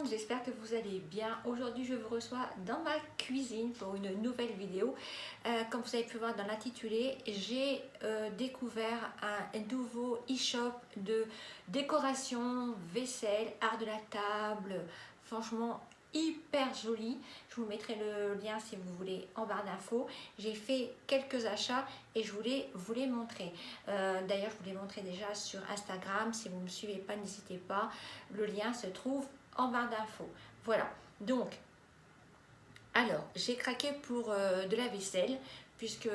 monde, j'espère que vous allez bien. Aujourd'hui, je vous reçois dans ma cuisine pour une nouvelle vidéo. Comme vous avez pu voir dans l'intitulé, j'ai découvert un nouveau e-shop de décoration, vaisselle, art de la table. Franchement, hyper joli. Je vous mettrai le lien si vous voulez en barre d'infos. J'ai fait quelques achats et je voulais vous les montrer. D'ailleurs, je vous les montrais déjà sur Instagram. Si vous ne me suivez pas, n'hésitez pas. Le lien se trouve en barre d'infos. Voilà. Donc, alors, j'ai craqué pour de la vaisselle puisque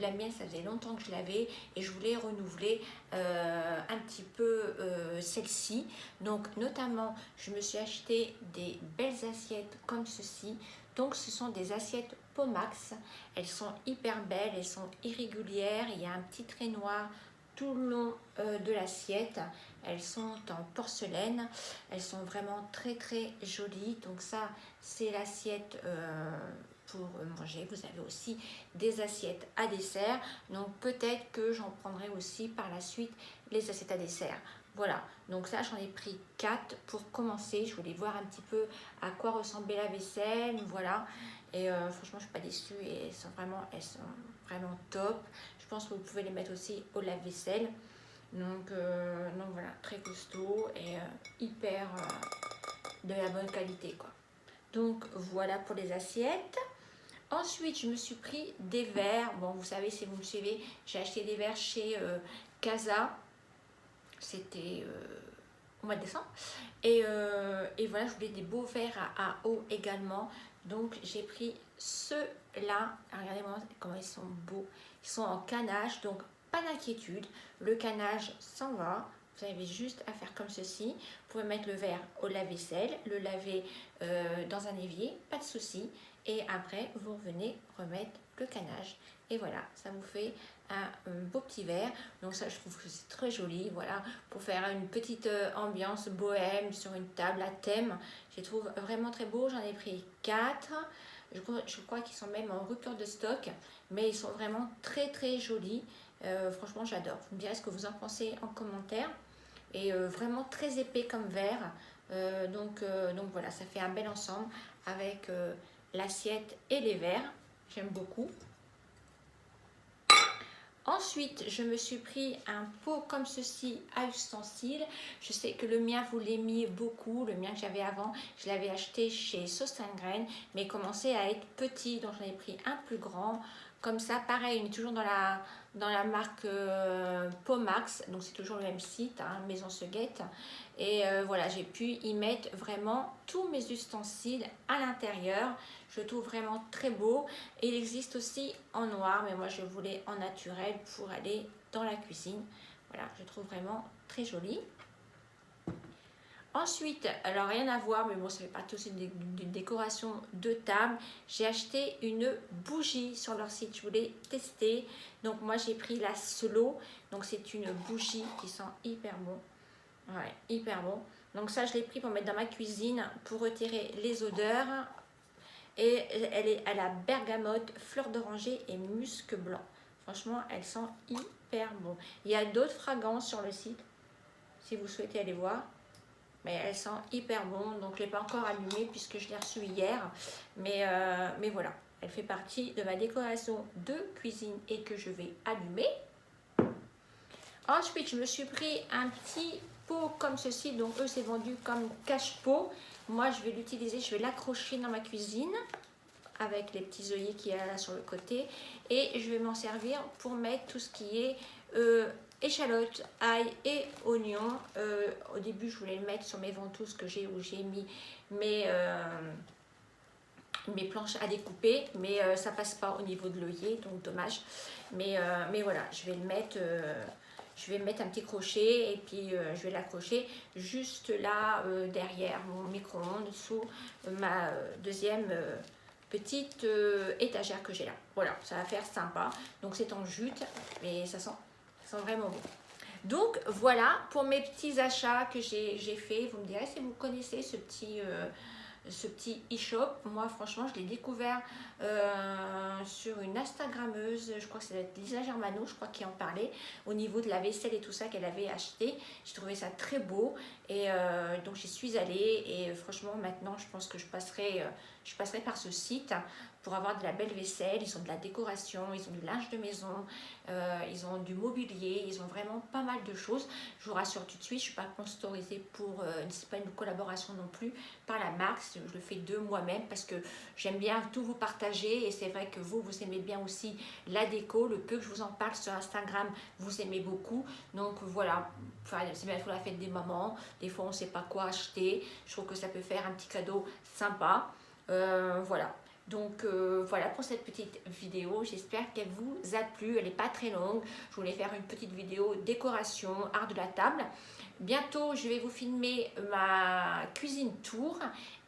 la mienne, ça faisait longtemps que je l'avais et je voulais renouveler un petit peu celle-ci. Donc, notamment, je me suis acheté des belles assiettes comme ceci. Donc, ce sont des assiettes Pomax. Elles sont hyper belles, elles sont irrégulières. Il y a un petit trait noir tout le long de l'assiette. Elles sont en porcelaine. Elles sont vraiment très très jolies. Donc ça, c'est l'assiette pour manger. Vous avez aussi des assiettes à dessert. Donc peut-être que j'en prendrai aussi par la suite les assiettes à dessert. Voilà, donc ça j'en ai pris 4 pour commencer. Je voulais voir un petit peu à quoi ressemblait la vaisselle. Voilà, et franchement je suis pas déçue et elles sont vraiment top. Je pense que vous pouvez les mettre aussi au lave-vaisselle. Donc voilà, très costaud et hyper de la bonne qualité quoi. Donc voilà pour les assiettes. Ensuite, je me suis pris des verres. Bon, vous savez, si vous me suivez, j'ai acheté des verres chez Casa. C'était au mois de décembre. Et voilà, je voulais des beaux verres à eau également. Donc, j'ai pris ceux-là. Regardez-moi comment ils sont beaux. Ils sont en canage, donc pas d'inquiétude. Le canage s'en va. Vous avez juste à faire comme ceci. Vous pouvez mettre le verre au lave-vaisselle, le laver dans un évier, pas de souci. Et après, vous revenez remettre le canage. Et voilà, ça vous fait un beau petit verre. Donc ça, je trouve que c'est très joli. Voilà, pour faire une petite ambiance bohème sur une table à thème. Je les trouve vraiment très beaux. J'en ai pris 4. Je crois qu'ils sont même en rupture de stock. Mais ils sont vraiment très très jolis. Franchement, j'adore. Vous me direz ce que vous en pensez en commentaire. Et vraiment très épais comme verre. Donc voilà, ça fait un bel ensemble avec l'assiette et les verres. J'aime beaucoup. Ensuite, je me suis pris un pot comme ceci à ustensiles. Je sais que le mien, vous l'aimiez beaucoup. Le mien que j'avais avant, je l'avais acheté chez Sauce Grain, mais il commençait à être petit. Donc, j'en ai pris un plus grand. Comme ça, pareil, on est toujours dans la marque Pomax. Donc, c'est toujours le même site, hein, Maison Seguette. Et voilà, j'ai pu y mettre vraiment tous mes ustensiles à l'intérieur. Je le trouve vraiment très beau. Et il existe aussi en noir, mais moi je voulais en naturel pour aller dans la cuisine. Voilà, je trouve vraiment très joli. Ensuite, alors rien à voir, mais bon, ça fait partie aussi d'une décoration de table. J'ai acheté une bougie sur leur site, je voulais tester. Donc moi j'ai pris la Slow. Donc c'est une bougie qui sent hyper bon. Ouais, hyper bon. Donc ça je l'ai pris pour mettre dans ma cuisine pour retirer les odeurs. Et elle est à la bergamote, fleur d'oranger et musc blanc. Franchement, elle sent hyper bon. Il y a d'autres fragrances sur le site, si vous souhaitez aller voir. Mais elle sent hyper bon. Donc, je ne l'ai pas encore allumée puisque je l'ai reçue hier. Mais voilà, elle fait partie de ma décoration de cuisine et que je vais allumer. Ensuite, je me suis pris un petit pot comme ceci. Donc, eux, c'est vendu comme cache-pot. Moi, je vais l'utiliser, je vais l'accrocher dans ma cuisine avec les petits œillets qu'il y a là sur le côté. Et je vais m'en servir pour mettre tout ce qui est échalotes, ail et oignons. Au début, je voulais le mettre sur mes ventouses que j'ai où j'ai mis mes planches à découper. Mais ça passe pas au niveau de l'œillet, donc dommage. Mais voilà, je vais le mettre... je vais mettre un petit crochet et puis je vais l'accrocher juste là derrière mon micro-ondes sous ma deuxième petite étagère que j'ai là. Voilà, ça va faire sympa. Donc c'est en jute, mais ça sent vraiment bon. Donc voilà pour mes petits achats que j'ai fait. Vous me direz si vous connaissez ce petit ce petit e-shop. Moi franchement je l'ai découvert sur une Instagrammeuse, je crois que c'est Lisa Germano, je crois, qui en parlait au niveau de la vaisselle et tout ça qu'elle avait acheté. J'ai trouvé ça très beau et donc j'y suis allée et franchement maintenant je pense que je passerai par ce site pour avoir de la belle vaisselle. Ils ont de la décoration, ils ont du linge de maison, ils ont du mobilier, ils ont vraiment pas mal de choses. Je vous rassure tout de suite, je ne suis pas sponsorisée pour, c'est pas une collaboration non plus par la marque, je le fais de moi-même parce que j'aime bien tout vous partager et c'est vrai que vous aimez bien aussi la déco, le peu que je vous en parle sur Instagram, vous aimez beaucoup. Donc voilà, enfin, c'est bien pour la fête des mamans, des fois on ne sait pas quoi acheter, je trouve que ça peut faire un petit cadeau sympa. Voilà. Donc voilà pour cette petite vidéo, j'espère qu'elle vous a plu, elle n'est pas très longue. Je voulais faire une petite vidéo décoration, art de la table. Bientôt je vais vous filmer ma cuisine tour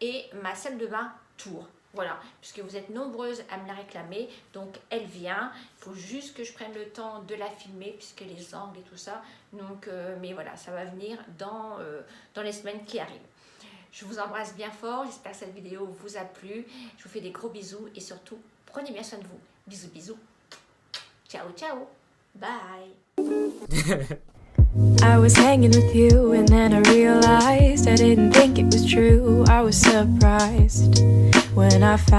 et ma salle de bain tour. Voilà, puisque vous êtes nombreuses à me la réclamer, donc elle vient. Il faut juste que je prenne le temps de la filmer, puisque les angles et tout ça. Donc, mais voilà, ça va venir dans les semaines qui arrivent. Je vous embrasse bien fort, j'espère que cette vidéo vous a plu. Je vous fais des gros bisous et surtout, prenez bien soin de vous. Bisous, bisous. Ciao, ciao. Bye. I was hanging with you and then I realized I didn't think it was true. I was surprised when I found